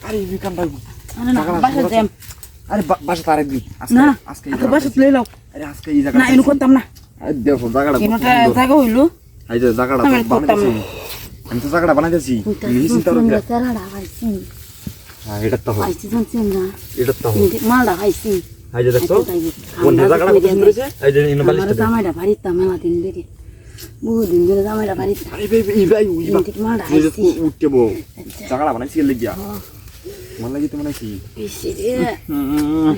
আরে এই কাম রাখবো না বাসা যাম আরে বাসা তার একদিন না আজকে আজকে বাসা লই লাও আরে আজকে এই জায়গা না এনু করতাম না আরে দেখো জায়গাটা এনুটা জায়গা হইলো এই যে জায়গাটা বানাইছি আমি তো জায়গাটা বানাইতেছি তুমি চিন্তা করো না তেরাড়া খাইছি হ্যাঁ এটা তো খাইছি জানছেন না এটা তো মালটা খাইছি এই যে দেখো কোন জায়গাটা কত সুন্দর হইছে এই যে ইনো বালিশটা জামাইটা বাড়িতে মেলা দিন ধরে বহুদিন ধরে জামাইটা বাড়িতে আরে ভাই মালটা এই যে খাইছি উঠতে বো জায়গাটা বানাইছি এর লাগিয়া মন লাগি তো বানাইছি বেশি রে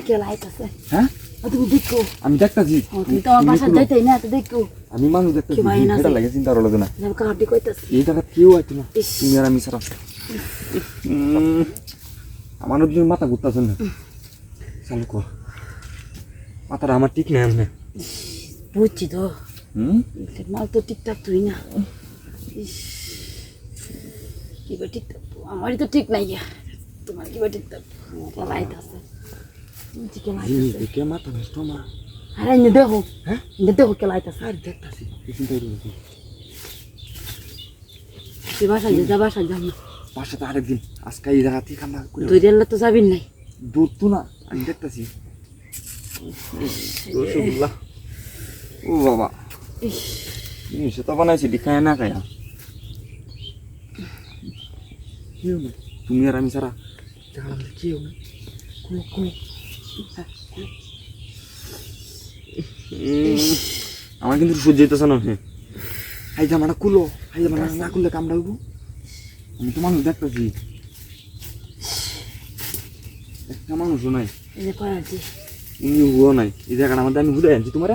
কে লাইতাছে হ্যাঁ তুমি দেখো আমি দেখতাছি তুমি তো আমার বাসা যাইতেই না তো দেখো আমি মানুষ দেখতাছি এটা লাগে চিন্তা করো না আমি কাটি কইতাছি এই জায়গা কেউ আইতো না তুমি আর আমি সারা আমার জন্য মাথা ঘুরতেছে না চালু কর মাথাটা আমার ঠিক নাই আমি বুঝছি তো মাল তো ঠিকঠাক তুই না কিবা ঠিকঠাক আমারই তো ঠিক নাই তোমার কিবা ঠিকঠাক লাইট আছে কে মাথা নষ্ট মা আরে ইনে দেখো হ্যাঁ ইনে দেখো কে লাইট আছে আর দেখতাছি চিন্তা করি তুই বাসা যা বাসা যাম না বাসাতে আরেকদিন আজকে এই জায়গা থেকে আমরা তুই রেলে তো যাবি নাই দূর তো না আমি দেখতাছি রসগোল্লা ও বাবা সে তো বানাইছি দেখায় না খায়া কেউ না তুমি আর আমি সারা জায়গা কেউ না আমার কিন্তু সহ্য হইতেছে না হাই জামাটা কুলো হাই জামাটা না খুললে কামড়া হইব আমি তো মানুষ দেখতেছি একটা মানুষও নাই হুও নাই এই জায়গাটা আমাদের আমি হুদে আনছি তোমার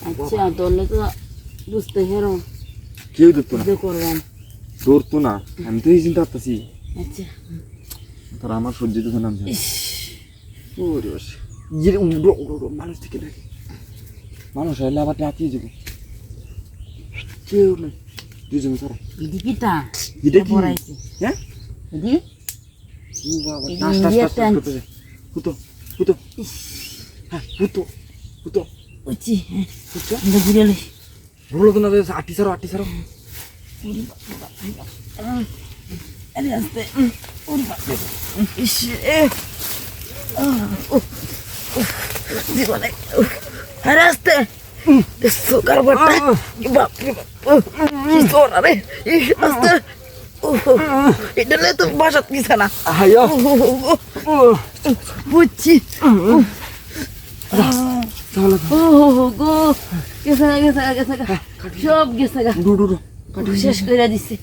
আচ্ছা দলে তো বুঝতে হেরো কেউ ধরতো না করলাম ধরতো না আমি তো এই চিন্তা করতেছি আচ্ছা তোর আমার সহ্য হইতেছে না মানুষ থেকে দেখে মানুষ হইলে আবার রাতিয়ে যাবো কেউ নেই দুজন সারা দিকিটা এটা কি পড়াইছি হ্যাঁ দি পুতো পুতো হ্যাঁ পুতো পুতো উচি এটা ঘুরে রোলো তো না আটি সারো আরে আস্তে ওরে বাপ ইস জীবনে আরে আস্তে সুগার বাটা বাপ কি সোনা রে আস্তে এটা তো বাসাত কিছু না হাইয়া বুঝছি তাহলে গো গেছে সব গেছে শেষ করে দিচ্ছে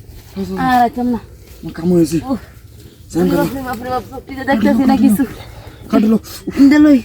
আর আচ্ছা না কাম হয়েছে বাপরে বাপ দেখতেছি না কিছু কাটলো দিলই